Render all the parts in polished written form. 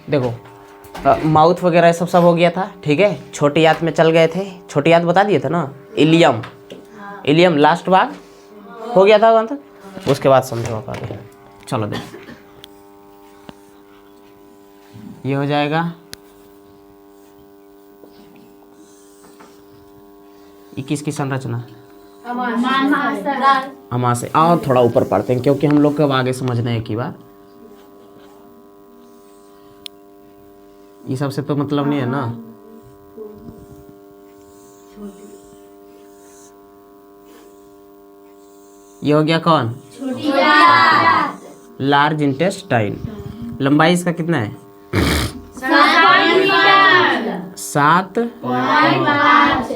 देखो माउथ वगैरह सब हो गया था, ठीक है। छोटी आंत में चल गए थे, छोटी आंत बता दिए थे ना, इलियम, इलियम लास्ट भाग हो गया था अंत, उसके बाद समझो आप आगे। चलो देखो ये हो जाएगा, ये किसकी संरचना, अमाशय। और थोड़ा ऊपर पढ़ते हैं क्योंकि हम लोग को अब आगे समझना है एक ही बार, ये सबसे तो मतलब नहीं है ना। ये हो गया कौन, लार्ज इंटेस्टाइन। लंबाई इसका कितना है,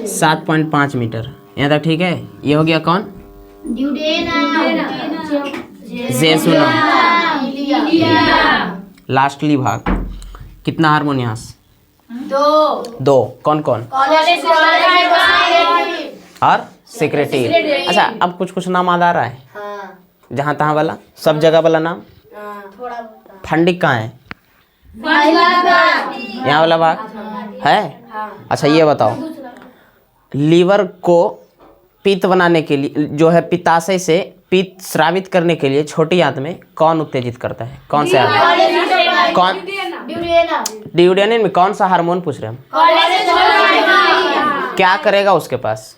7.5 मीटर, यहाँ तक ठीक है। ये हो गया कौन, जेसुनम। लास्टली भाग कितना हारमोनियस, दो। कौन कौन, और सेक्रेटरी। अच्छा अब कुछ नाम याद आ रहा है, जहाँ तहाँ वाला, सब जगह वाला नाम। फंडिक कहाँ है, यहाँ वाला भाग है। अच्छा ये बताओ, लीवर को पित्त बनाने के लिए जो है, पित्ताशय से पित्त स्रावित करने के लिए छोटी आंत में कौन उत्तेजित करता है, कौन से हार्मोन, कौन, ड्यूडेनिन में कौन सा हार्मोन पूछ रहे हैं हम, क्या करेगा उसके पास,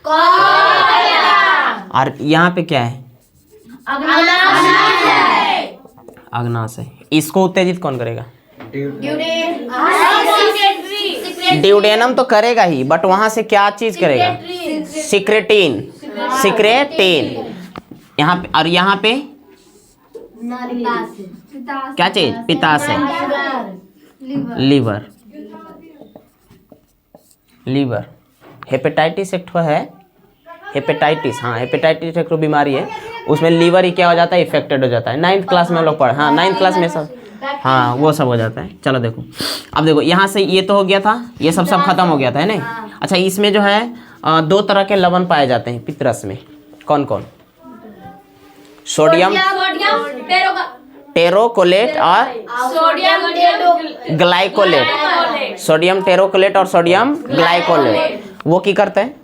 और यहाँ पे क्या है, अग्नाशय। इसको उत्तेजित कौन करेगा, ड्यूडेनम तो करेगा ही, बट वहां से क्या चीज करेगा, सिक्रेटिन, सिक्रेटिन यहाँ पे, और यहाँ पे क्या चीज, पित्ताशय, लीवर, लीवर। हेपेटाइटिस एक ठो है, हेपेटाइटिस, हाँ हेपेटाइटिस एक ठो बीमारी है, उसमें लीवर ही क्या हो जाता है, इफेक्टेड हो जाता है। 9th क्लास में हम लोग पढ़े, हाँ 9th क्लास में सब, हाँ वो सब हो जाता है। चलो देखो अब देखो, यहाँ से ये तो हो गया था, ये सब खत्म हो गया था, है नहीं। अच्छा इसमें जो है 2 तरह के लवण पाए जाते हैं पित्तरस में, कौन कौन, सोडियम टेरोकोलेट और ग्लाइकोलेट। सोडियम टेरोकोलेट और सोडियम ग्लाइकोलेट वो की करते हैं,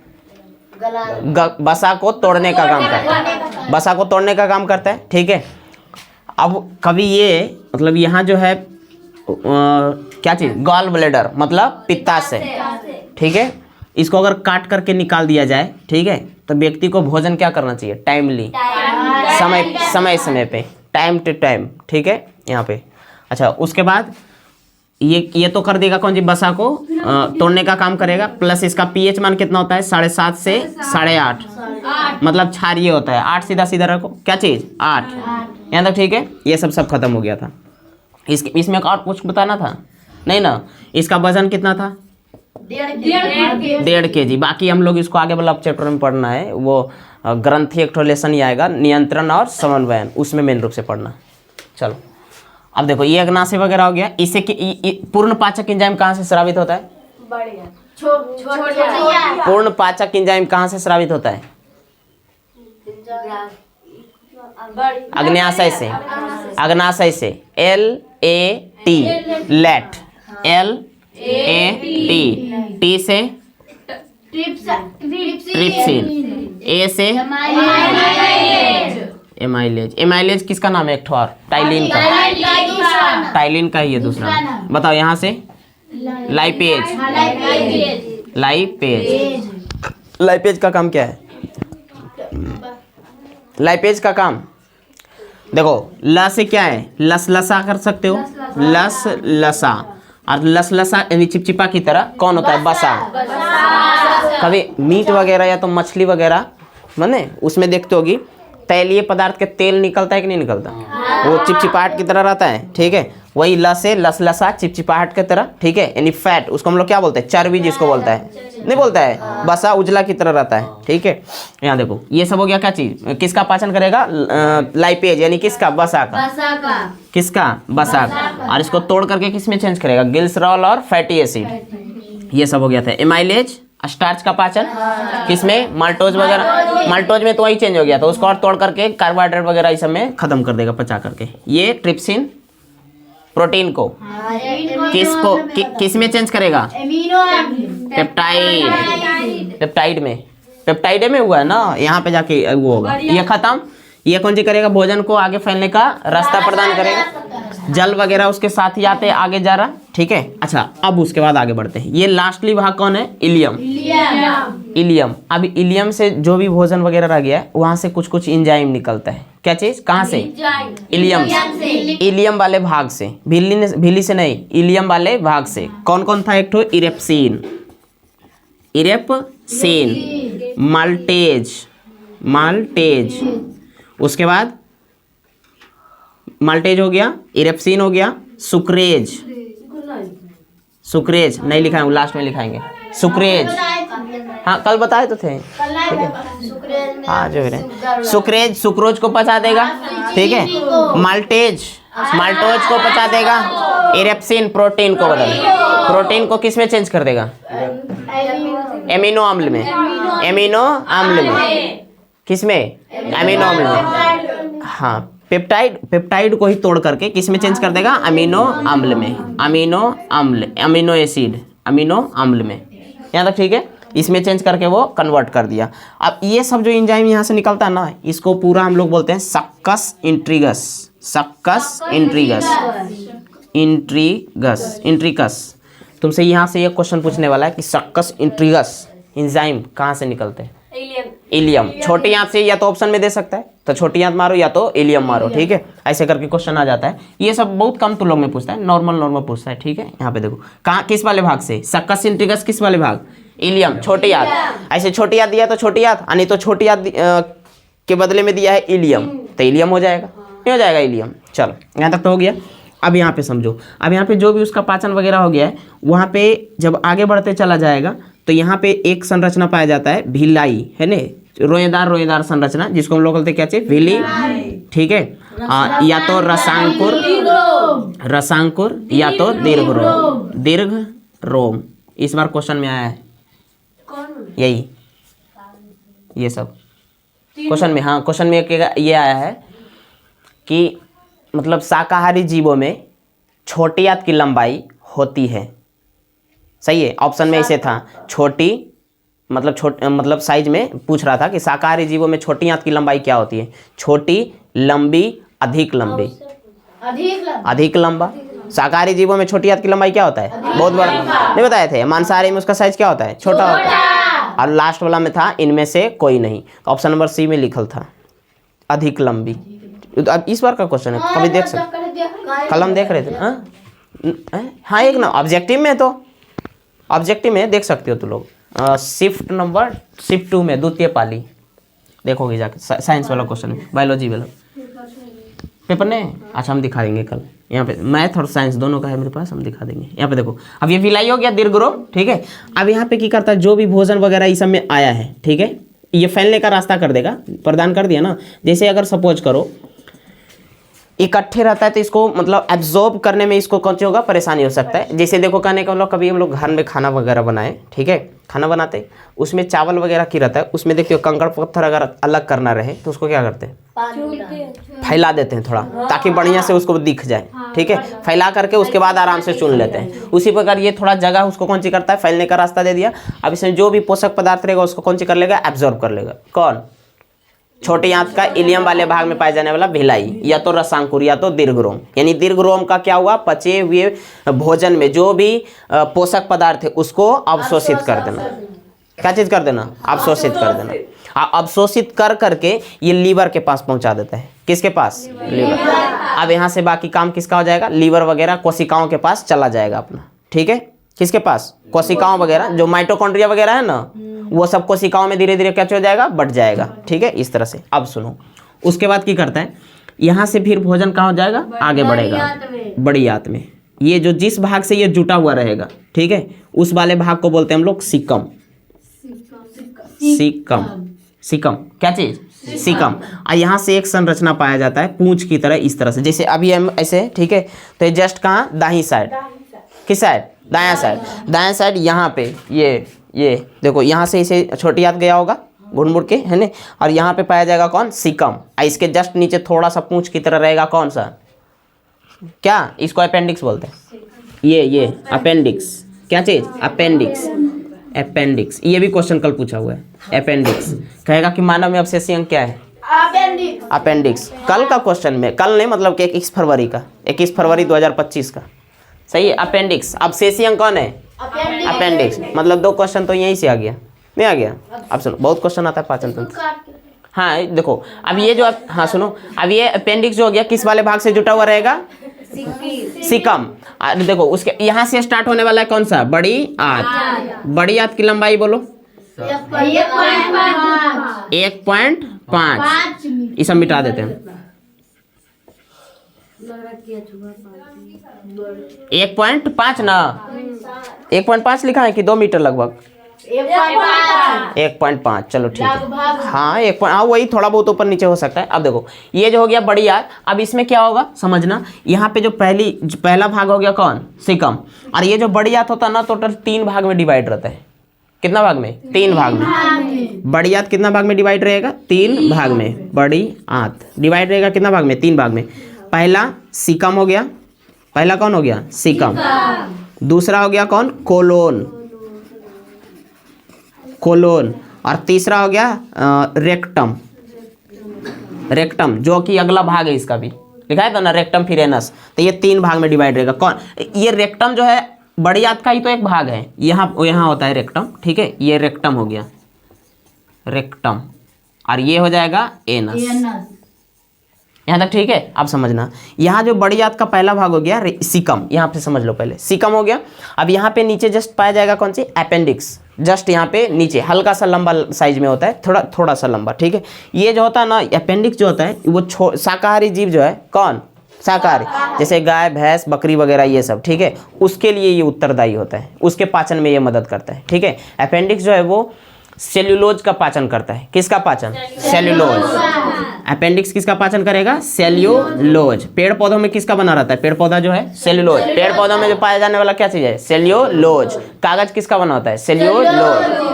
बसा को तोड़ने का काम करता है, बसा को तोड़ने का काम करता है, ठीक है। अब कभी ये मतलब यहाँ जो है क्या चीज, गॉल ब्लैडर मतलब पित्ताशय, ठीक है। इसको अगर काट करके निकाल दिया जाए, ठीक है, तो व्यक्ति को भोजन क्या करना चाहिए, टाइमली, समय पे, टाइम टू टाइम, ठीक है यहाँ पे। अच्छा उसके बाद ये तो कर देगा कौन जी, बसा को तोड़ने का काम करेगा, प्लस इसका पीएच मान कितना होता है, 7.5 से 8.5, मतलब क्षारीय होता है। 8 सीधा सीधा रखो, क्या चीज, 8 यहाँ तक, ठीक है। ये सब खत्म हो गया था। इसमें और कुछ बताना था नहीं ना। इसका वजन कितना था, 1.5 kg। बाकी हम लोग इसको आगे वाला चैप्टर में पढ़ना है, वो ग्रंथि एक लेसन ही आएगा, नियंत्रण और समन्वयन, उसमें मेन रूप से पढ़ना। चलो अब देखो ये अग्नाशय वगैरह हो गया। इससे पूर्ण पाचक एंजाइम कहाँ से स्रावित होता है, पूर्ण पाचक एंजाइम कहाँ से स्रावित होता है, अग्न्याशय से, अग्नाशय से, LAT, लेट, LAT, T से ट्रिप्सिन, A से एमाइलेज। एमाइलेज किसका नाम है, एक ठो और, टाइलिन का, टाइलिन का ही है दूसरा। बताओ यहाँ से लाइपेज, लाइपेज, लाइपेज का काम क्या है, लाइपेज का काम देखो, ल से क्या है, लसलसा कर सकते हो, लस लसा, और लसलसा यानी चिपचिपा की तरह कौन होता है, बसा। कभी मीट वगैरह या तो मछली वगैरह माने उसमें देखते होगी, तैलीय पदार्थ के तेल निकलता है कि नहीं निकलता, वो चिपचिपाहट की तरह रहता है, ठीक है। वही ल से लसलसा, चिपचिपाहट की तरह, ठीक है, यानी फैट, उसको हम लोग क्या बोलते हैं, चर्बी जिसको बोलता है, नहीं बोलता है, बसा उजला की तरह रहता है, ठीक है। यहाँ देखो ये सब हो गया, क्या चीज, किसका पाचन करेगा, लाइपेज, यानी किसका, बसा का, किसका, बसा का, और इसको तोड़ करके किसमें चेंज करेगा, ग्लिसरॉल और फैटी एसिड। ये सब हो गया था। एमाइलेज स्टार्च का पाचन किसमें, माल्टोज वगैरह, माल्टोज में तो वही चेंज हो गया था, उसको और तोड़ करके कार्बोहाइड्रेट वगैरह इस सब में खत्म कर देगा पचा करके। ये ट्रिप्सिन, प्रोटीन को किसको किस में चेंज करेगा? पेप्टाइड। पेप्टाइड में हुआ है ना, यहाँ पे जाके वो होगा। ये खत्म, ये कौन सी करेगा? भोजन को आगे फैलने का रास्ता प्रदान करेगा। जल वगैरह उसके साथ ही आते आगे जा रहा, ठीक है। अच्छा, अब उसके बाद आगे बढ़ते हैं। ये लास्टली भाग कौन है? इलियम। इलियम। अब इलियम से जो भी भोजन वगैरह रह गया है वहां से कुछ कुछ इंजाइम निकलता है। क्या चीज? कहाँ से? इलियम से। इलियम वाले भाग से, झिल्ली से नहीं, इलियम वाले भाग से। कौन कौन था? एक तो इरेप्सिन, माल्टेज, उसके बाद माल्टेज हो गया, इरेप्सिन हो गया, सुक्रेज नहीं लिखा है, लास्ट में लिखाएंगे। सुक्रेज, हाँ कल बताए तो थे। हाँ जो है सुक्रेज, सुक्रोज को पचा देगा, ठीक है। माल्टोज को पचा देगा। इरेप्सिन प्रोटीन को बदल, प्रोटीन को किस में चेंज कर देगा? एमिनो अम्ल में। किस में? एमिनो अम्ल में। हाँ, पेप्टाइड को ही तोड़ करके किस में चेंज कर देगा? अमीनो अम्ल में। अमीनो अम्ल में। यहाँ तक ठीक है। इसमें चेंज करके वो कन्वर्ट कर दिया। अब ये सब जो एंजाइम यहाँ से निकलता है ना, इसको पूरा हम लोग बोलते हैं सक्कस इंट्रिगस। तुमसे यहाँ से ये क्वेश्चन पूछने वाला है कि सक्कस इंट्रिगस एंजाइम कहाँ से निकलते हैं? इलियम। छोटी आंत से या तो ऑप्शन में दे सकता है, तो छोटी आंत मारो या तो इलियम मारो, ठीक है। ऐसे करके क्वेश्चन आ जाता है। ये सब बहुत कम तो लोग में पूछता है, नॉर्मल पूछता है, ठीक है। यहाँ पे देखो कहाँ, किस वाले भाग से? सक्कस इंट्रिगस किस वाले भाग? इलियम, छोटी आंत। ऐसे छोटी आंत दिया तो छोटी आंत, नहीं तो छोटी आंत के बदले में दिया है इलियम, तो इलियम हो जाएगा। नहीं हो जाएगा इलियम? चलो यहाँ तक तो हो गया। अब यहाँ पे समझो, अब यहाँ पे जो भी उसका पाचन वगैरह हो गया है, वहाँ पे जब आगे बढ़ते चला जाएगा तो यहाँ पे एक संरचना पाया जाता है, भिलाई, है ना, रोएदार संरचना, जिसको हम लोग बोलते हैं क्या चाहिए? विली, ठीक है। या तो रसांकुर या तो दीर्घ रोम। इस बार क्वेश्चन में आया है यही, ये सब क्वेश्चन में। हाँ, क्वेश्चन में ये आया है कि मतलब शाकाहारी जीवों में छोटी आंत की लंबाई होती है। सही है, ऑप्शन में इसे था छोटी, मतलब साइज में पूछ रहा था कि शाकाहारी जीवों में छोटी आंत की लंबाई क्या होती है? छोटी, लंबी, अधिक लंबी। अधिक लंबा। शाकाहारी जीवों में छोटी आंत की लंबाई क्या होता है? बहुत बड़ा। नहीं बताए थे? मांसाहारी में उसका साइज क्या होता है? छोटा होता है। और लास्ट वाला में था इनमें से कोई नहीं, तो ऑप्शन नंबर सी में लिखल था अधिक लंबी। तो अब इस बार का क्वेश्चन है, कभी देख सकते, कलम देख रहे थे? हाँ एक ना ऑब्जेक्टिव में, तो ऑब्जेक्टिव में देख सकते हो तो लोग। शिफ्ट 2 में द्वितीय पाली देखोगे जाके, साइंस वाला क्वेश्चन है, बायोलॉजी वाला पेपर ने। अच्छा हम दिखा देंगे कल, यहाँ पे मैथ और साइंस दोनों का है मेरे पास, हम दिखा देंगे। यहाँ पे देखो, अब ये विलाई हो गया दीर्घ रोम, ठीक है। अब यहाँ पे क्या करता है, जो भी भोजन वगैरह इस सब में आया है, ठीक है, ये फैलने का रास्ता कर देगा, प्रदान कर दिया ना। जैसे अगर सपोज करो इकट्ठे रहता है तो इसको मतलब एब्जॉर्ब करने में इसको कौन सी होगा? परेशानी हो सकता है। जैसे देखो कहने का मतलब, कभी हम लोग घर में खाना वगैरह बनाए, ठीक है, खाना बनाते उसमें चावल वगैरह की रहता है, उसमें देखिए कंकड़ पत्थर अगर अलग करना रहे तो उसको क्या करते हैं? फैला देते हैं थोड़ा, ताकि बढ़िया से उसको दिख जाए, ठीक है। फैला करके उसके बाद आराम से चुन लेते हैं। उसी प्रकार ये थोड़ा जगह उसको कौन सी करता है? फैलने का रास्ता दे दिया। अब इसमें जो भी पोषक पदार्थ रहेगा उसको कौन सी कर लेगा? एब्जॉर्ब कर लेगा। कौन? छोटी आंत का इलियम वाले भाग में पाए जाने वाला भिलाई, या तो रसांकुर या तो दीर्घ रोम। यानी दीर्घ रोम का क्या हुआ? पचे हुए भोजन में जो भी पोषक पदार्थ है उसको अवशोषित कर देना। क्या चीज कर देना? अवशोषित कर देना। अवशोषित कर करके ये लीवर के पास पहुंचा देता है। किसके पास? लीवर। अब यहाँ से बाकी काम किसका हो जाएगा? लीवर वगैरह कोशिकाओं के पास चला जाएगा अपना, ठीक है। किसके पास? कोशिकाओं वगैरह, जो माइटोकॉन्ड्रिया वगैरह है ना, वो सब कोशिकाओं में धीरे धीरे क्या हो जाएगा? बढ़ जाएगा, ठीक है, इस तरह से। अब सुनो, उसके बाद क्या करता है, यहाँ से फिर भोजन कहाँ हो जाएगा? आगे बढ़ेगा बड़ी आंत में। ये जो जिस भाग से ये जुटा हुआ रहेगा, ठीक है, उस वाले भाग को बोलते हैं हम लोग सीकम। सीकम क्या चीज? सीकम। और यहाँ से एक संरचना पाया जाता है पूंछ की तरह, इस तरह से। जैसे अभी हम ऐसे, ठीक है, तो ये जस्ट कहाँ? दाहिनी साइड। किस साइड? दायां साइड। दायां साइड यहाँ पे ये देखो, यहाँ से इसे छोटी आंत गया होगा मुड़ के, है ना, और यहाँ पे पाया जाएगा कौन? सीकम। और इसके जस्ट नीचे थोड़ा सा पूंछ की तरह रहेगा कौन सा? क्या इसको अपेंडिक्स बोलते हैं। ये अपेंडिक्स, क्या चीज, अपेंडिक्स। अपेंडिक्स, ये भी क्वेश्चन कल पूछा हुआ है। अपेंडिक्स कहेगा कि मानव में अवशेषी अंग क्या है, अपेंडिक्स। कल का क्वेश्चन में, कल नहीं मतलब कि 21 फरवरी का, 21 फरवरी 2025 का, सही है। अपेंडिक्स, अवशेषी अंग कौन है, अपेंडिक्स। मतलब 2 क्वेश्चन तो यहीं से आ गया, नहीं आ गया। अब सुनो, बहुत क्वेश्चन आता है पाचन तंत्र। हाँ देखो, अब ये जो, हाँ सुनो, अब ये अपेंडिक्स जो हो गया किस वाले भाग से जुटा हुआ रहेगा, सीकम। देखो उसके यहाँ से स्टार्ट होने वाला है कौन सा, बड़ी आंत। बड़ी आंत की लंबाई बोलो 1.5। ये सब मिटा देते हैं। 1.5 ना, 1.5 लिखा है कि 2 मीटर लगभग, 1.5। चलो ठीक है, हाँ 1. हाँ वही थोड़ा बहुत ऊपर नीचे हो सकता है। अब देखो ये जो हो गया बड़ी आंत, अब इसमें क्या होगा समझना, यहाँ पे जो पहला भाग हो गया कौन, सीकम। और ये जो बड़ी आंत होता है ना, टोटल 3 भाग में डिवाइड रहता है। कितना भाग में, 3 भाग में। बड़ी आंत कितना भाग में डिवाइड रहेगा, 3 भाग में। बड़ी आंत डिवाइड रहेगा कितना भाग में, 3 भाग में। पहला सीकम हो गया, पहला कौन हो गया, सीकम। दूसरा हो गया कौन, कोलोन, कोलोन। और तीसरा हो गया रेक्टम, रेक्टम जो कि अगला भाग है, इसका भी लिखा है तो ना, रेक्टम फिर एनस। तो ये 3 भाग में डिवाइड रहेगा। कौन, ये रेक्टम जो है बड़ी आंत का ही तो एक भाग है, यहाँ होता है रेक्टम, ठीक है। ये रेक्टम हो गया, रेक्टम। और ये हो जाएगा एनस। यहाँ तक ठीक है। अब समझना, यहाँ जो बड़ी आंत का पहला भाग हो गया सीकम, यहाँ पे समझ लो पहले, सीकम हो गया। अब यहाँ पे नीचे जस्ट पाया जाएगा कौन सी, अपेंडिक्स। जस्ट यहाँ पे नीचे हल्का सा लंबा साइज में होता है, थोड़ा सा लंबा, ठीक है। ये जो होता है ना, अपेंडिक्स जो होता है वो शाकाहारी जीव जो है, कौन, शाकाहारी, जैसे गाय भैंस बकरी वगैरह ये सब, ठीक है, उसके लिए ये उत्तरदायी होता है, उसके पाचन में ये मदद करता है, ठीक है। अपेंडिक्स जो है वो सेल्यूलोज का पाचन करता है। किसका पाचन, सेल्यूलोज। अपेंडिक्स किसका पाचन करेगा, सेल्यूलोज। पेड़ पौधों में किसका बना रहता है, पेड़ पौधा जो है सेल्यूलोज। पेड़ पौधों में जो पाया जाने वाला क्या चीज है, सेल्यूलोज। कागज किसका बना होता है, सेल्यूलोज,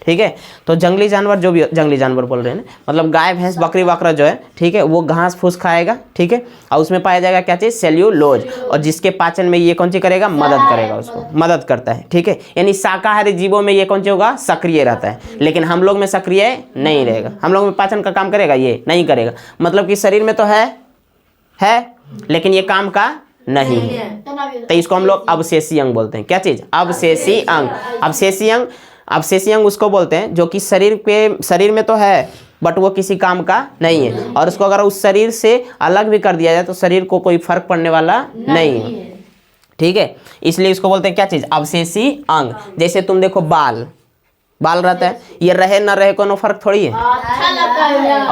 ठीक है। तो जंगली जानवर जो भी, जंगली जानवर बोल रहे हैं मतलब गाय भैंस बकरी वकरा जो है, ठीक है, वो घास फूस खाएगा, ठीक है। और उसमें पाया जाएगा क्या चीज, सेल्यूलोज। और जिसके पाचन में ये कौन सी करेगा, मदद करेगा, उसको मदद करता है, ठीक है। यानी शाकाहारी जीवों में ये कौन सी होगा, सक्रिय रहता है। लेकिन हम लोग में सक्रिय नहीं रहेगा, हम लोग में पाचन का काम करेगा, ये नहीं करेगा। मतलब कि शरीर में तो है लेकिन ये काम का नहीं है, तो इसको हम लोग अवशेषी अंग बोलते हैं। क्या चीज, अवशेषी अंग। अवशेषी अंग, अवशेषी अंग उसको बोलते हैं जो कि शरीर में तो है बट वो किसी काम का नहीं है। और उसको अगर उस शरीर से अलग भी कर दिया जाए तो शरीर को कोई फर्क पड़ने वाला नहीं है, ठीक है। इसलिए इसको बोलते हैं क्या चीज, अवशेषी अंग। जैसे तुम देखो बाल रहता है, ये रहे ना रहे कोनो फर्क थोड़ी है,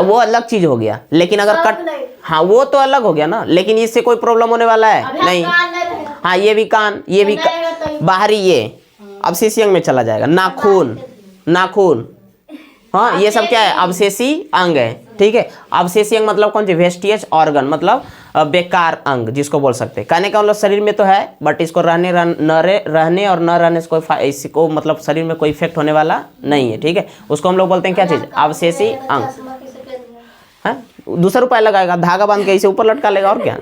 वो अलग चीज हो गया। लेकिन अगर कट, हाँ वो तो अलग हो गया ना, लेकिन इससे कोई प्रॉब्लम होने वाला है नहीं। हाँ ये भी कान, ये भी बाहरी, ये अवशेषी अंग में चला जाएगा। नाखून, हाँ ये सब क्या है, अवशेषी अंग है, ठीक है। अवशेषी अंग मतलब कौन सी, वेस्टिएज ऑर्गन, मतलब बेकार अंग जिसको बोल सकते हैं। कहने का मतलब शरीर में तो है बट इसको रहने और न रहने से कोई, इसको मतलब शरीर में कोई इफेक्ट होने वाला नहीं है, ठीक है। उसको हम लोग बोलते हैं क्या चीज, अवशेषी अंग। है दूसरा उपाय लगाएगा, धागा बांध के इसे ऊपर लटका लेगा और क्या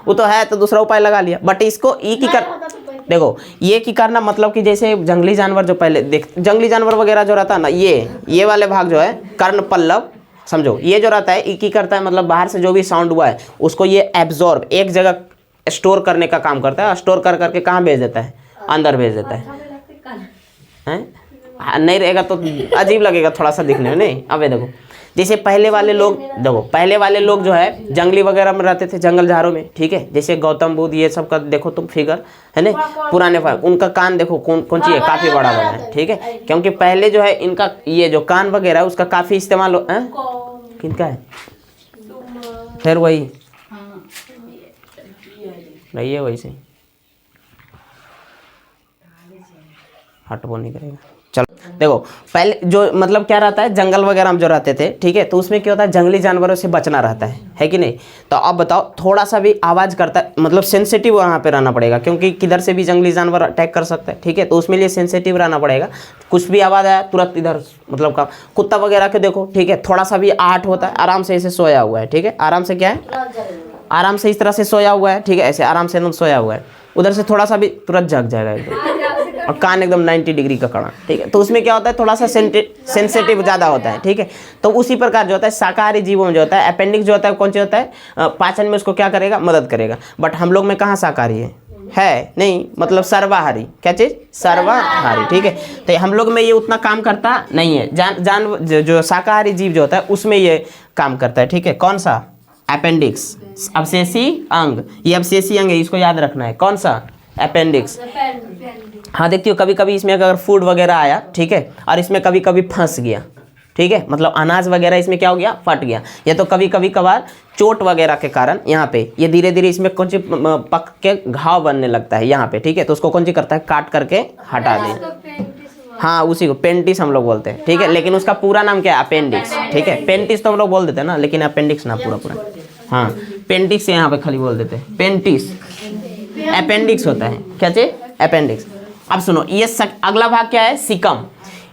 वो तो है, तो दूसरा उपाय लगा लिया। बट इसको ई की कर, देखो ये की करना मतलब कि जैसे जंगली जानवर जो पहले जंगली जानवर वगैरह जो रहता है ना, ये वाले भाग जो है कर्ण पल्लव, समझो ये जो रहता है ये करता है, मतलब बाहर से जो भी साउंड हुआ है उसको ये एब्जॉर्ब, एक जगह स्टोर करने का काम करता है। स्टोर कर करके कहाँ भेज देता है, अंदर भेज देता है। नहीं रहेगा तो अजीब लगेगा थोड़ा सा दिखने में, नहीं। अब ये देखो जैसे पहले वाले लोग जो है जंगली वगैरह में रहते थे, जंगल झाड़ों में, ठीक है। जैसे गौतम बुद्ध ये सब का देखो तुम फिगर है ना, पुराने उनका कान देखो कौन सी है, काफी बड़ा है, ठीक है। क्योंकि पहले जो है इनका ये जो कान वगैरह उसका काफी इस्तेमाल किनका है, फिर वही रही है, वही से हटबो नहीं करेगा। चलो देखो पहले जो मतलब क्या रहता है, जंगल वगैरह में जो रहते थे, ठीक है, तो उसमें क्या होता है, जंगली जानवरों से बचना रहता है कि नहीं। तो अब बताओ थोड़ा सा भी आवाज़ करता है, मतलब सेंसिटिव वहाँ पे रहना पड़ेगा, क्योंकि किधर से भी जंगली जानवर अटैक कर सकता है, ठीक है। तो उसमें लिए सेंसिटिव रहना पड़ेगा। कुछ भी आवाज़ आया तुरंत इधर, मतलब का कुत्ता वगैरह के देखो, ठीक है, थोड़ा सा भी आहट होता है आराम से ऐसे सोया हुआ है, ठीक है, आराम से क्या है आराम से इस तरह से सोया हुआ है, ठीक है, ऐसे आराम से एकदम सोया हुआ है, उधर से थोड़ा सा भी तुरंत जग जाएगा एकदम, और कान एकदम 90 डिग्री का कड़ा, ठीक है। तो उसमें क्या होता है, थोड़ा सा सेंसिटिव ज़्यादा होता है, ठीक है। तो उसी प्रकार जो होता है शाकाहारी जीवों में जो होता है अपेंडिक्स जो होता है कौन सी होता है, पाचन में उसको क्या करेगा, मदद करेगा। बट हम लोग में कहाँ शाकाहारी है नहीं, मतलब सर्वाहारी, क्या चीज़, सर्वाहारी, ठीक है। तो हम लोग में ये उतना काम करता नहीं है, जो शाकाहारी जीव जो होता है उसमें ये काम करता है, ठीक है। कौन सा, अपेंडिक्स, अवशेषी अंग, ये अवशेषी अंग है, इसको याद रखना है, कौन सा, अपेंडिक्स। हाँ देखती हो कभी कभी इसमें अगर फूड वगैरह आया, ठीक है, और इसमें कभी कभी फंस गया, ठीक है, मतलब अनाज वगैरह इसमें क्या हो गया, फट गया, या तो कभी कभी कभार चोट वगैरह के कारण यहाँ पे ये धीरे धीरे इसमें कौन सी पक के घाव बनने लगता है यहाँ पे, ठीक है। तो उसको कौन सी करता है, काट करके हटा दे, हाँ उसी को पेंटिस हम लोग बोलते हैं, ठीक है। लेकिन उसका पूरा नाम क्या है, अपेंडिक्स, ठीक है। पेंटिस तो हम लोग बोल देते हैं ना, लेकिन अपेंडिक्स ना पूरा, हाँ पेंटिक्स यहाँ पे खाली बोल देते हैं, पेंटिस, अपेंडिक्स होता है, क्या चीज, अपेंडिक्स। अब सुनो, ये अगला भाग क्या है, सिकम,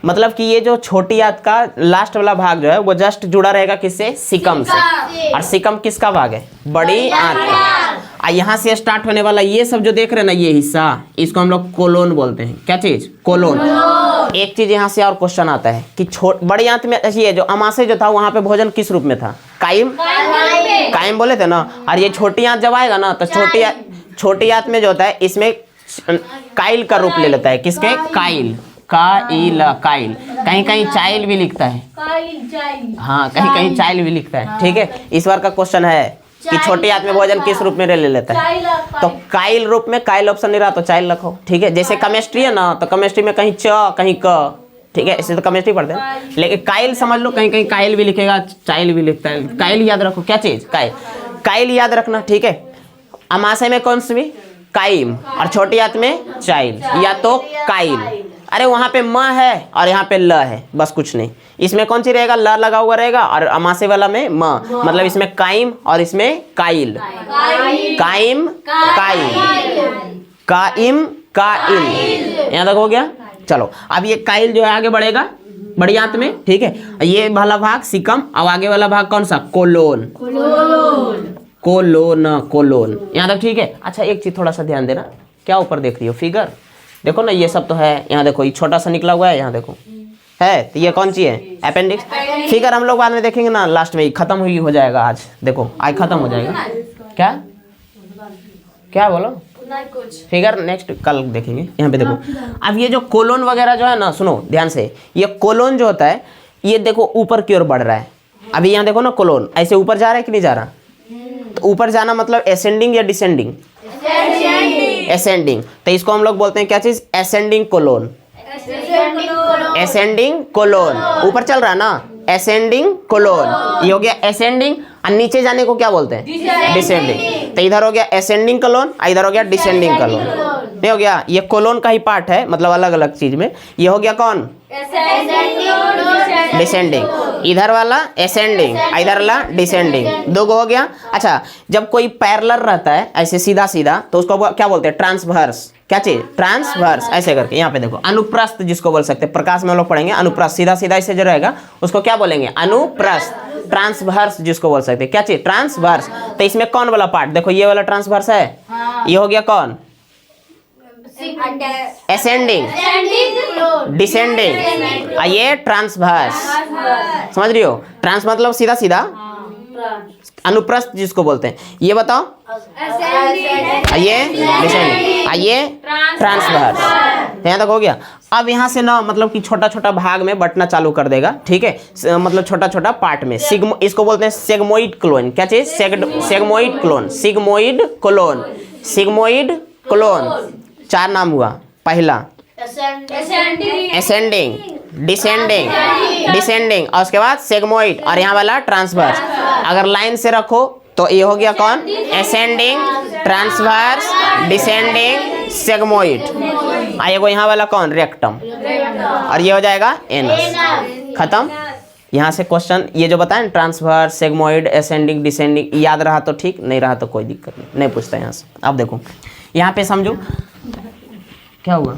मतलब कि ये जो छोटी आंत का लास्ट वाला भाग जो है वो जस्ट जुड़ा रहेगा किससे, सिकम से। और सिकम किसका भाग है, बड़ी आंत का। यहाँ से स्टार्ट होने वाला ये सब जो देख रहे हैं ना, ये हिस्सा, इसको हम लोग कोलोन बोलते हैं, क्या चीज, कोलोन। एक चीज यहाँ से और क्वेश्चन आता है कि बड़ी आंत में ये जो अमाशय जो था वहां पे भोजन किस रूप में था, कायम, कायम बोले थे ना। और ये छोटी आंत जब आएगा ना, तो छोटी आंत में जो होता है इसमें काइल का रूप ले लेता है, किसके, काइल, काइल, काइल, कहीं कहीं चाइल भी लिखता है, हाँ कहीं कहीं चाइल भी लिखता है, ठीक है। इस बार का क्वेश्चन है कि छोटी आंत में भोजन किस रूप में ले लेता है, तो काइल रूप में, काइल ऑप्शन नहीं रहा तो चाइल रखो, ठीक है। जैसे केमिस्ट्री है ना, तो केमिस्ट्री में कहीं च कहीं क, ठीक है, इससे तो केमिस्ट्री पढ़ते हैं, लेकिन काइल समझ लो, कहीं कहीं काइल भी लिखेगा, चाइल भी लिखता है, काइल याद रखो, क्या चीज, काइल, काइल याद रखना, ठीक है। अमाशय में कौन सी भी, काइम, और छोटी आंत में चाइल, या तो काइल। अरे वहाँ पे म है और यहाँ पे ल है, बस कुछ नहीं। इसमें कौन सी रहेगा, ल लगा हुआ रहेगा, और अमाशय वाला में म, मतलब इसमें काइम और इसमें काइल, काइम काइल, काइम काइल, यहाँ तक हो गया। चलो अब ये काइल जो है आगे बढ़ेगा बड़ी आंत में, ठीक है। ये वाला भाग सिकम, अब आगे वाला भाग कौन सा, कोलोन, कोलोन, कोलोन, यहाँ तक ठीक है। अच्छा एक चीज थोड़ा सा ध्यान देना, क्या ऊपर देख रही हो, फिगर देखो ना, ये सब तो है, यहाँ देखो ये छोटा सा निकला हुआ है, यहाँ देखो है, तो ये कौन सी है, अपेंडिक्स। फिगर हम लोग बाद में देखेंगे ना, लास्ट में खत्म हुई हो जाएगा, आज देखो आज खत्म हो जाएगा, क्या क्या बोलो, फिगर नेक्स्ट कल देखेंगे। यहाँ पे देखो, अब ये जो कोलोन वगैरह जो है ना, सुनो ध्यान से, ये कोलोन जो होता है ये देखो ऊपर की ओर बढ़ रहा है। अभी यहाँ देखो ना, कोलोन ऐसे ऊपर जा रहा है कि नहीं जा रहा, तो ऊपर जाना मतलब असेंडिंग या डिसेंडिंग, असेंडिंग। तो इसको हम लोग बोलते हैं क्या चीज, असेंडिंग कोलोन, असेंडिंग कोलोन, ऊपर चल रहा है ना, असेंडिंग कोलोन, ये हो गया असेंडिंग। और नीचे जाने को क्या बोलते हैं, डिसेंडिंग। तो इधर हो गया असेंडिंग कोलोन, इधर हो गया डिसेंडिंग कोलोन, नहीं हो गया, ये कोलोन का ही पार्ट है, मतलब अलग अलग चीज में। ये हो गया कौन, डिसेंडिंग, इधर वाला असेंडिंग, इधर वाला डिसेंडिंग, दो गो हो गया। अच्छा जब कोई पैरेलल रहता है ऐसे सीधा सीधा, तो उसको क्या बोलते हैं, ट्रांसवर्स, क्या चीज, ट्रांसवर्स, ऐसे करके। यहाँ पे देखो अनुप्रस्थ जिसको बोल सकते हैं, प्रकाश में हम लोग पढ़ेंगे अनुप्रस्थ, सीधा सीधा ऐसे जो रहेगा उसको क्या बोलेंगे, अनुप्रस्थ। ट्रांसवर्स जिसको बोल सकते हैं, क्या चीज, ट्रांसवर्स। तो इसमें कौन वाला पार्ट देखो, ये वाला ट्रांसवर्स है, ये हो गया कौन, असेंडिंग, डिसेंडिंग, ये ट्रांसवर्स, समझ रही हो, ट्रांस मतलब सीधा सीधा, अनुप्रस्थ जिसको बोलते हैं। ये बताओ, ये डिसेंडिंग, ये ट्रांसवर्स, यहाँ तक हो गया। अब यहाँ से ना मतलब कि छोटा छोटा भाग में बंटना चालू कर देगा, ठीक है, मतलब छोटा छोटा पार्ट में। इसको बोलते हैं सेगमोइड क्लोन, क्या चीज, sigmoid colon, sigmoid colon, sigmoid colon. चार नाम हुआ, पहला असेंडिंग, डिसेंडिंग, डिसेंडिंग, और उसके बाद सेगमोइड, और यहाँ वाला ट्रांसवर्स। अगर लाइन से रखो तो ये हो गया कौन, असेंडिंग, ट्रांसवर्स, डिसेंडिंग, सेगमोइड। आएगा यहाँ वाला कौन, रेक्टम, और ये हो जाएगा एनस, खत्म। यहाँ से क्वेश्चन ये जो बताएं, ट्रांसवर्स, सेगमोइड, असेंडिंग, डिसेंडिंग, याद रहा तो ठीक, नहीं रहा तो कोई दिक्कत नहीं पूछता यहाँ से। अब देखो यहाँ पे समझो क्या हुआ,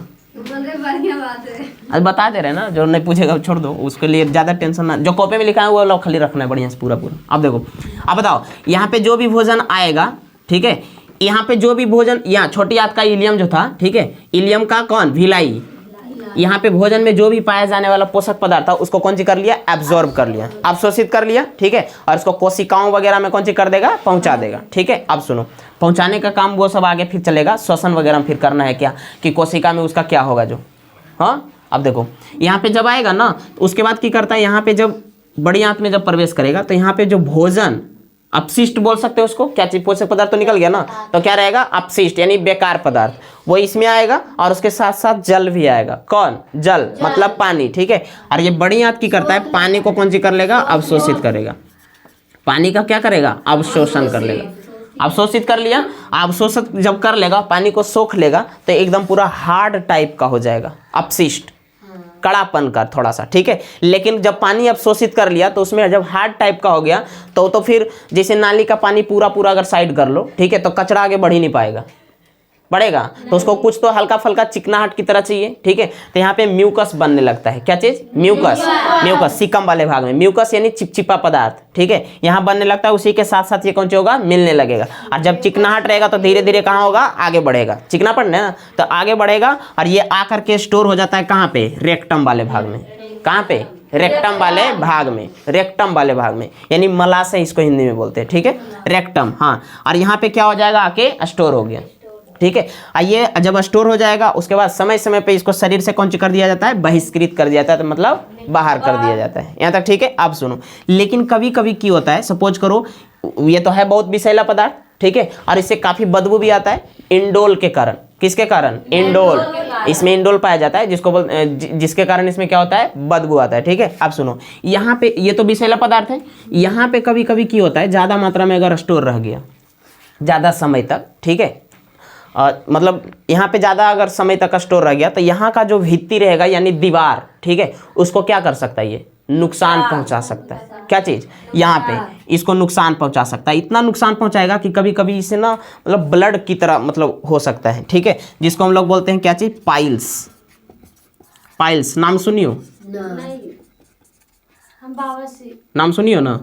बढ़िया बात है। आज बता दे रहे हैं ना, जो नहीं पूछेगा छोड़ दो, उसके लिए ज़्यादा टेंशन ना, जो कॉपी में लिखा है वो लोग खाली रखना है बढ़िया से पूरा पूरा। अब देखो, अब बताओ यहाँ पे जो भी भोजन आएगा, ठीक है, यहाँ पे जो भी भोजन, यहाँ छोटी आंत का इलियम जो था, ठीक है, इलियम का कौन, भिलाई, यहाँ पे भोजन में जो भी पाया जाने वाला पोषक पदार्थ था उसको कौन सी कर लिया, एब्जॉर्ब कर लिया, अवशोषित कर लिया, ठीक है, और इसको कोशिकाओं वगैरह में कौन सी कर देगा, पहुंचा देगा, ठीक है। अब सुनो, पहुंचाने का काम वो सब आगे फिर चलेगा, श्वसन वगैरह में फिर करना है क्या, कि कोशिका में उसका क्या होगा जो, हाँ। अब देखो यहाँ पे जब आएगा ना, उसके बाद क्या करता है, यहाँ पे जब बड़ी आंत में जब प्रवेश करेगा तो यहाँ पे जो भोजन अपशिष्ट बोल सकते हैं उसको, क्या चीज, पोषक पदार्थ तो निकल गया ना, तो क्या रहेगा, अपशिष्ट यानी बेकार पदार्थ, वो इसमें आएगा और उसके साथ साथ जल भी आएगा, कौन, जल मतलब पानी, ठीक है। और ये बड़ी आंत की करता है, पानी को कौन सी कर लेगा, अवशोषित करेगा, पानी का क्या करेगा, अवशोषण कर लेगा, अवशोषित कर लिया, अवशोषित जब कर लेगा, पानी को सोख लेगा तो एकदम पूरा हार्ड टाइप का हो जाएगा, अपशिष्ट, कड़ापन का थोड़ा सा, ठीक है। लेकिन जब पानी अवशोषित कर लिया तो उसमें जब हार्ड टाइप का हो गया तो फिर जैसे नाली का पानी पूरा पूरा अगर साइड कर लो, ठीक है, तो कचरा आगे बढ़ ही नहीं पाएगा, बढ़ेगा, तो उसको कुछ तो हल्का फल्का चिकनाहट की तरह चाहिए, ठीक है। तो यहाँ पे म्यूकस बनने लगता है, क्या चीज, म्यूकस, म्यूकस सीकम वाले भाग में, म्यूकस यानी चिपचिपा पदार्थ, ठीक है, यहाँ बनने लगता है, उसी के साथ साथ ये कौन सी होगा, मिलने लगेगा, और जब चिकनाहट रहेगा तो धीरे धीरे कहाँ होगा, आगे बढ़ेगा, चिकनापन ना, तो आगे बढ़ेगा और ये आकर के स्टोर हो जाता है कहाँ पे, रेक्टम वाले भाग में, कहाँ पे, रेक्टम वाले भाग में, रेक्टम वाले भाग में, यानी मलाशय इसको हिंदी में बोलते हैं, ठीक है, रेक्टम, हाँ। और यहाँ पे क्या हो जाएगा, आके स्टोर हो गया, ठीक है। आइए, जब स्टोर हो जाएगा उसके बाद समय समय पे इसको शरीर से कौन सी कर दिया जाता है, बहिष्कृत कर दिया जाता है, तो मतलब बाहर कर दिया जाता है, यहाँ तक ठीक है। अब सुनो, लेकिन कभी कभी क्या होता है, सपोज करो ये तो है बहुत विषैला पदार्थ, ठीक है, और इससे काफी बदबू भी आता है, इंडोल के कारण, किसके कारण, इंडोल, इसमें इंडोल पाया जाता है, जिसके कारण इसमें क्या होता है, बदबू आता है, ठीक है। अब सुनो, यहाँ पे ये तो विषैला पदार्थ है, यहाँ पे कभी कभी क्या होता है, ज्यादा मात्रा में अगर स्टोर रह गया ज्यादा समय तक, ठीक है, मतलब यहाँ पे ज़्यादा अगर समय तक स्टोर रह गया तो यहाँ का जो भित्ति रहेगा यानी दीवार, ठीक है, उसको क्या कर सकता है, ये नुकसान पहुँचा सकता है, क्या चीज़, यहाँ पे इसको नुकसान पहुँचा सकता है, इतना नुकसान पहुँचाएगा कि कभी कभी इसे ना मतलब ब्लड की तरह मतलब हो सकता है, ठीक है, जिसको हम लोग बोलते हैं क्या चीज़, पाइल्स, पाइल्स नाम सुनियो, नाम सुनियो ना,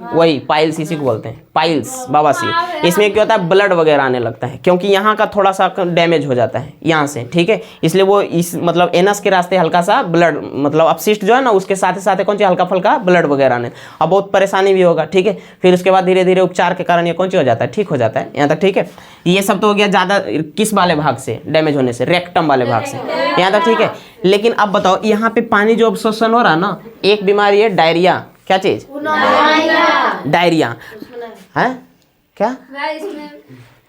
वही पाइल्स इसी को बोलते हैं, पाइल्स बवासीर। इसमें क्या होता है, ब्लड वगैरह आने लगता है, क्योंकि यहाँ का थोड़ा सा डैमेज हो जाता है यहाँ से, ठीक है, इसलिए वो इस मतलब एनस के रास्ते हल्का सा ब्लड मतलब अपशिष्ट जो है ना, उसके साथ ही कौन सी हल्का फल्का ब्लड वगैरह आने, अब बहुत परेशानी भी होगा, ठीक है। फिर उसके बाद धीरे धीरे उपचार के कारण ये कौन सी हो जाता है, ठीक हो जाता है, यहाँ तक ठीक है। ये सब तो हो गया ज़्यादा किस वाले भाग से डैमेज होने से, रेक्टम वाले भाग से, यहाँ तक ठीक है। लेकिन अब बताओ, यहाँ पे पानी जो अवशोषण हो रहा है ना, एक बीमारी है डायरिया, क्या चीज, डायरिया है, क्या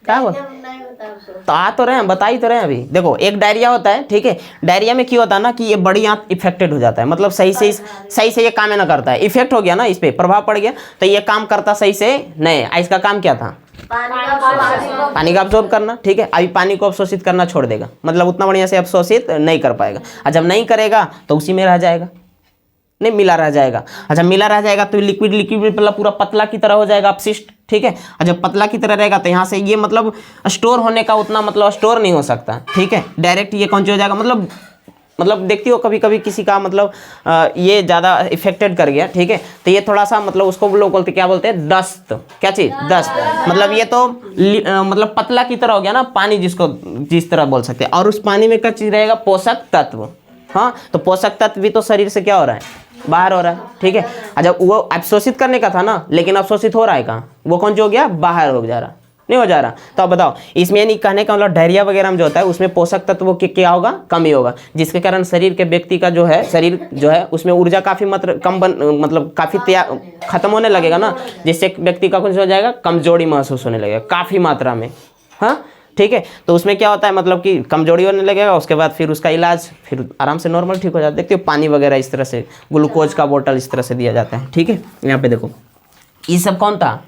क्या हुआ, तो आ तो रहे हैं, बता ही तो रहे हैं अभी। देखो, एक डायरिया होता है, ठीक है, डायरिया में क्या होता है ना कि ये बड़ी आंत इफेक्टेड हो जाता है, मतलब सही से ये काम ना करता है, इफेक्ट हो गया ना, इस पे प्रभाव पड़ गया, तो ये काम करता सही से नहीं। इसका काम क्या था, पानी का अब्सॉर्ब करना, ठीक है। अभी पानी को अवशोषित करना छोड़ देगा, मतलब उतना बढ़िया से अवशोषित नहीं कर पाएगा, और जब नहीं करेगा तो उसी में रह जाएगा, नहीं मिला रह जाएगा। अच्छा, मिला रह जाएगा तो लिक्विड मतलब पूरा पतला की तरह हो जाएगा अपशिष्ट, ठीक है। और जब पतला की तरह रहेगा तो यहाँ से ये मतलब स्टोर होने का उतना मतलब स्टोर नहीं हो सकता, ठीक है, डायरेक्ट ये कौन सी हो जाएगा, मतलब देखती हो कभी कभी किसी का मतलब ये ज़्यादा इफेक्टेड कर गया, ठीक है, तो ये थोड़ा सा मतलब उसको लोग बोलते क्या बोलते हैं, दस्त, क्या चीज़, दस्त, मतलब ये तो मतलब पतला की तरह हो गया ना पानी, जिसको जिस तरह बोल सकते हैं। और उस पानी में क्या चीज़ रहेगा, पोषक तत्व, हाँ, तो पोषक तत्व भी तो शरीर से क्या हो रहा है, बाहर हो रहा है, ठीक है। अच्छा, वो अवशोषित करने का था ना, लेकिन अवशोषित हो रहा है कहाँ, वो कौन जो हो गया, बाहर हो जा रहा, नहीं हो जा रहा। तो अब बताओ, इसमें नहीं कहने का मतलब डायरिया वगैरह में जो होता है उसमें पोषक तत्वों की क्या होगा, कमी होगा, जिसके कारण शरीर के व्यक्ति का जो है शरीर जो है उसमें ऊर्जा काफ़ी मतलब काफ़ी खत्म होने लगेगा ना, जिससे व्यक्ति का कुछ हो जाएगा, कमजोरी महसूस होने लगेगा काफ़ी मात्रा में, हाँ, ठीक है। तो उसमें क्या होता है मतलब कि कमजोरी होने लगेगा, उसके बाद फिर उसका इलाज फिर आराम से नॉर्मल ठीक हो जाता है। देखते हो पानी वगैरह इस तरह से, ग्लूकोज का बोतल इस तरह से दिया जाता है, ठीक है। यहाँ पे देखो, ये सब कौन था,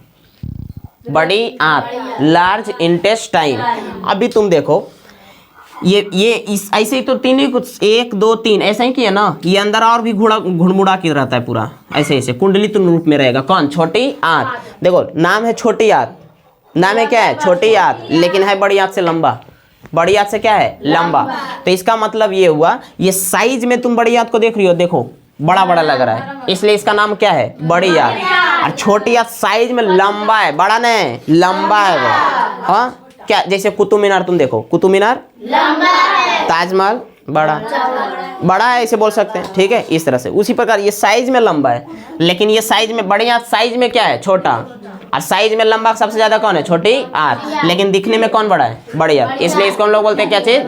बड़ी आंत, लार्ज इंटेस्टाइन। अभी तुम देखो, ये इस ऐसे ही तो तीन ही कुछ, 1 2 3 ऐसा ही किया ना, ये अंदर और भी घुड़मुड़ा के रहता है पूरा, ऐसे ऐसे कुंडलित रूप में रहेगा, कौन, छोटी आंत। देखो नाम है छोटी आंत, नाम है क्या है, छोटी आंत, लेकिन है बड़ी आंत से लंबा, बड़ी आंत से क्या है, लंबा। तो इसका मतलब ये हुआ, ये साइज में तुम बड़ी आंत को देख रही हो, देखो बड़ा बड़ा लग रहा है, इसलिए इसका नाम क्या है, बड़ी आंत। और छोटी आंत साइज में लंबा है, बड़ा नहीं, लंबा है वो। हाँ क्या, जैसे कुतुब मीनार तुम देखो, कुतुब मीनार लंबा है, ताजमहल बड़ा बड़ा है, इसे बोल सकते हैं, ठीक है। इस तरह से उसी प्रकार ये साइज में लंबा है, लेकिन ये साइज में, बड़ी आंत साइज में क्या है, छोटा, और साइज में लंबा सबसे ज्यादा कौन है, छोटी आंत, लेकिन दिखने में कौन बड़ा है, बड़ी आंत। इसलिए इसको हम लोग बोलते हैं क्या चीज,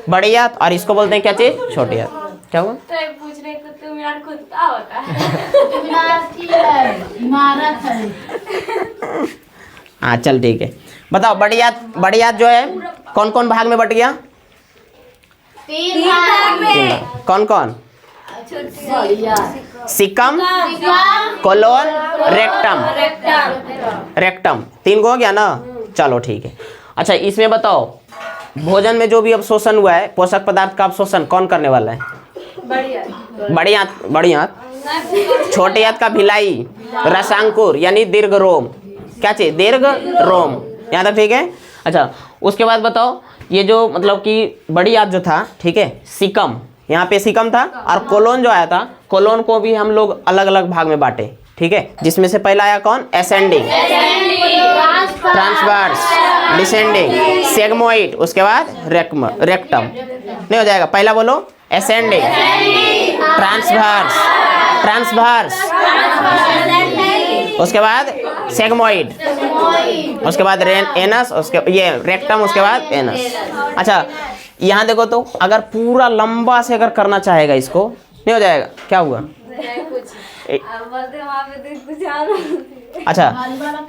बड़ी आंत, और इसको बोलते हैं क्या चीज, छोटी आंत। क्या हुआ, पूछ रहे कुतुब मीनार खुद का होता है। हाँ चल ठीक है, बताओ बड़ी आंत जो है कौन कौन भाग में बट गया, तीन भाग में। कौन कौन, सिकम, कोलोन, रेक्टम, 3 को हो गया ना, चलो ठीक है। अच्छा इसमें बताओ, भोजन में जो भी अवशोषण हुआ है, पोषक पदार्थ का अवशोषण कौन करने वाला है, बड़ी आंत, छोटी आंत का भिलाई, रसांकुर यानी दीर्घ रोम, क्या चाहिए, दीर्घ रोम, यहाँ तक ठीक है। अच्छा उसके बाद बताओ, ये जो मतलब कि बड़ी आंत जो था, ठीक है, सिकम, यहाँ पे सिकम था, और कोलोन जो आया था, कोलोन को भी हम लोग अलग अलग भाग में बांटे, ठीक है, जिसमें से पहला आया कौन, एसेंडिंग, ट्रांसवर्स, डिसेंडिंग, सेगमोइड, उसके बाद रेक्टम। नहीं हो जाएगा, पहला बोलो, एसेंडिंग, ट्रांसवर्स, उसके बाद सेगमोइड, उसके बाद एनस, उसके ये रेक्टम, उसके बाद एनस। अच्छा यहाँ देखो तो, अगर पूरा लंबा से अगर करना चाहेगा इसको, नहीं हो जाएगा, क्या हुआ, अच्छा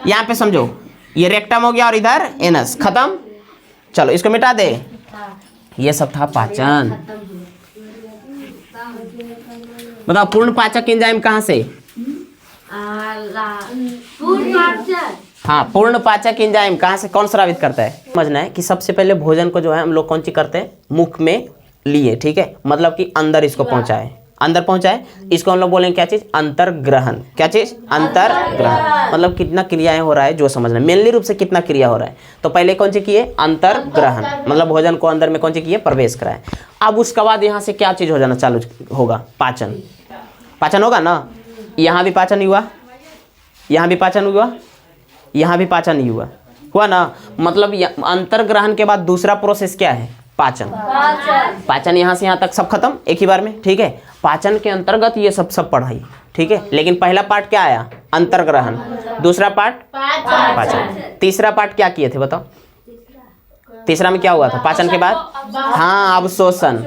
यहाँ पे समझो, ये रेक्टम हो गया और इधर एनस, खत्म, चलो इसको मिटा दे। ये सब था पाचन। बताओ पूर्ण पाचक एंजाइम कहाँ से, हाँ पूर्ण पाचक एंजाइम कहाँ से, कौन स्रावित करता है, समझना है कि सबसे पहले भोजन को जो है हम लोग कौन सी करते हैं, मुख में लिए, ठीक है, मतलब कि अंदर इसको पहुंचाए, अंदर पहुंचाए, इसको हम लोग बोलेंगे क्या चीज, अंतर्ग्रहण। क्या चीज, अंतर्ग्रहण, मतलब कितना क्रियाएं हो रहा है जो समझना, मेनली रूप से कितना क्रिया हो रहा है। तो पहले कौन सी किए, अंतर्ग्रहण, मतलब भोजन को अंदर में कौन सी किए, प्रवेश कराए। अब उसके बाद यहाँ से क्या चीज हो जाना चालू होगा, पाचन, पाचन होगा ना, यहाँ भी पाचन हुआ, यहाँ भी पाचन हुआ, यहाँ भी पाचन नहीं हुआ ना, मतलब अंतर्ग्रहण के बाद दूसरा प्रोसेस क्या है, पाचन। पाचन यहाँ से यहाँ तक सब खत्म एक ही बार में, ठीक है। पाचन के अंतर्गत ये सब पढ़ाई, ठीक है, लेकिन पहला पार्ट क्या आया, अंतर्ग्रहण, दूसरा पार्ट पाचन, तीसरा पार्ट क्या किए थे बताओ, तीसरा में क्या हुआ था पाचन के बाद, हाँ अवशोषण,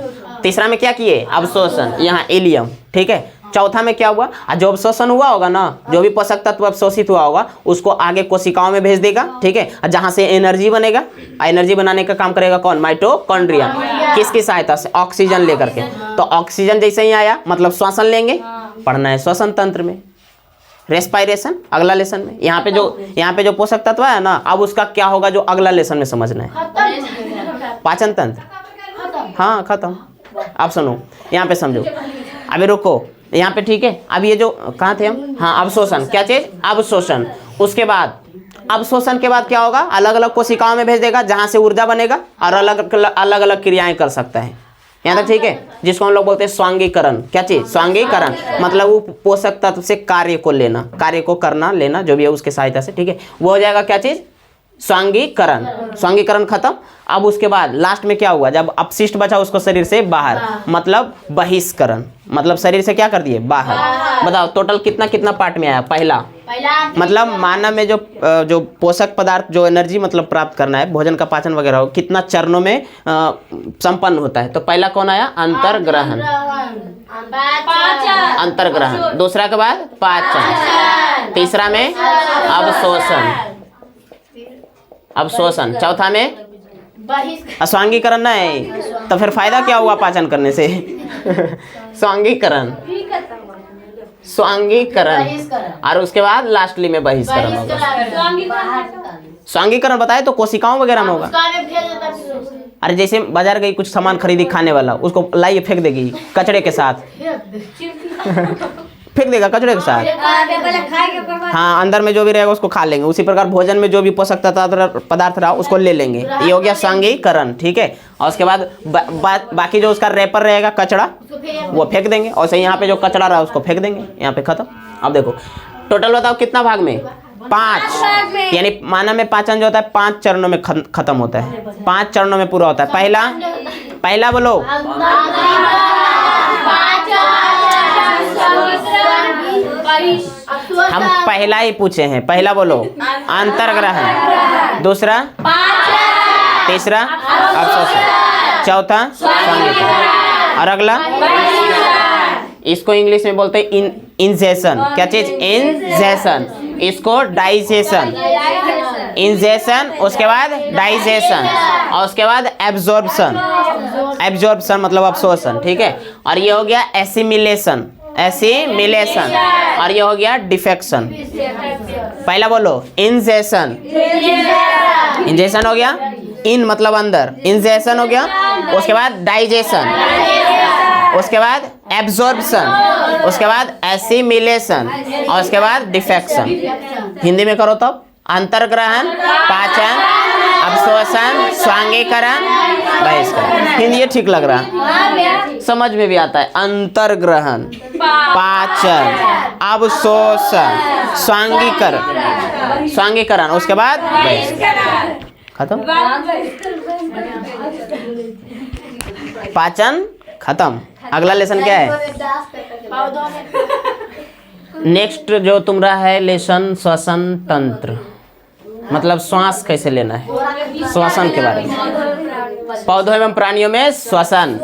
तीसरा में क्या किए, अवशोषण, यहाँ इलियम, ठीक है। चौथा में क्या हुआ, जो अवशोषण हुआ होगा ना, जो भी पोषक तत्व अवशोषित हुआ होगा उसको आगे कोशिकाओं में भेज देगा, ठीक है, जहां से एनर्जी बनेगा, एनर्जी बनाने का काम करेगा कौन, माइटोकॉन्ड्रिया, किसकी सहायता से, ऑक्सीजन लेकर के। तो ऑक्सीजन जैसे ही आया मतलब श्वसन लेंगे, पढ़ना है श्वसन तंत्र में, रेस्पायरेशन अगला लेसन में। यहाँ पे जो पोषक तत्व है ना, अब उसका क्या होगा जो अगला लेसन में समझना है, पाचन तंत्र, हाँ खत्म। अब सुनो यहाँ पे समझो, अभी रुको यहाँ पे, ठीक है। अब ये जो कहाँ थे हम, हाँ अवशोषण, क्या चीज, अवशोषण। उसके बाद अवशोषण के बाद क्या होगा, अलग अलग कोशिकाओं में भेज देगा जहाँ से ऊर्जा बनेगा और अलग अलग क्रियाएं कर सकता है, यहाँ तक ठीक है, जिसको हम लोग बोलते हैं स्वांगीकरण। क्या चीज, स्वांगीकरण, मतलब वो पोषक तत्व से कार्य को लेना, कार्य को करना लेना जो भी है उसके सहायता से, ठीक है, वो हो जाएगा क्या चीज, स्वांगीकरण। स्वांगीकरण खत्म। अब उसके बाद लास्ट में क्या हुआ, जब अपशिष्ट बचा उसको शरीर से बाहर, मतलब बहिष्करण, मतलब शरीर से क्या कर दिए, बाहर। बताओ टोटल कितना कितना पार्ट में आया, पहला मतलब मानव में जो पोषक पदार्थ, जो एनर्जी मतलब प्राप्त करना है, भोजन का पाचन वगैरह हो, कितना चरणों में संपन्न होता है। तो पहला कौन आया, अंतर्ग्रहण, अंतर्ग्रहण, दूसरा के बाद पाचन, तीसरा में अवशोषण, अवशोषण, चौथा में स्वांगीकरण नहीं। तो फिर फायदा क्या हुआ पाचन करने से, स्वांगीकरण, स्वांगीकरण, और उसके बाद लास्टली में बहिष्करण होगा। स्वांगीकरण बताए तो कोशिकाओं वगैरह में होगा। अरे जैसे बाजार गई, कुछ सामान खरीदी खाने वाला, उसको लाइए फेंक देगी कचड़े के साथ, फेंक देगा कचड़े के साथ। हाँ, अंदर में जो भी रहेगा उसको खा लेंगे। उसी प्रकार भोजन में जो भी पोषक पदार्थ रहा उसको ले लेंगे। ये हो गया सांघीकरण, ठीक है। और उसके बाद बाकी जो उसका रैपर रहेगा कचड़ा वो फेंक देंगे, और सही यहाँ पे जो कचड़ा रहा उसको फेंक देंगे, यहाँ पे खत्म। अब देखो टोटल बताओ कितना भाग में? 5, यानी मानव में पाचन जो होता है 5 चरणों में खत्म होता है, 5 चरणों में पूरा होता है। पहला बोलो, हम पहला ही पूछे हैं, पहला बोलो अंतर्ग्रहण, दूसरा, तीसरा अवशोषण, चौथा सांघीकरण, और अगला इसको इंग्लिश में बोलते हैं इंजेशन। क्या चीज? इंजेशन। इसको डाइजेशन, इंजेशन, उसके बाद डाइजेशन, और उसके बाद एब्जॉर्प्शन। एब्जॉर्प्शन मतलब अवशोषण, ठीक है। और ये हो गया एसिमिलेशन, एसिमिलेशन, और ये हो गया डिफेक्शन। पहला बोलो इंजेशन, इंजेशन हो गया, इन मतलब अंदर, इंजेशन हो गया। उसके बाद डाइजेशन, उसके बाद एब्जॉर्प्शन, उसके बाद एसिमिलेशन, और उसके बाद डिफेक्शन। हिंदी में करो तब, अंतर्ग्रहण, पाचन, अवशोषण, स्वांगीकरण, बहिष्करण। हिंदी ये ठीक लग रहा है, समझ में भी आता है। अंतर्ग्रहण, पाचन, अवशोषण, स्वांगीकरण, स्वांगीकरण, उसके बाद बहिष्करण। खत्म, पाचन खत्म। अगला लेसन क्या है? नेक्स्ट जो तुम्हारा है लेसन श्वसन तंत्र, मतलब श्वास कैसे लेना है, श्वसन के बारे में। पौधों एवं प्राणियों में श्वसन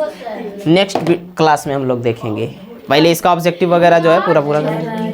नेक्स्ट क्लास में हम लोग देखेंगे। पहले इसका ऑब्जेक्टिव वगैरह जो है पूरा करेंगे।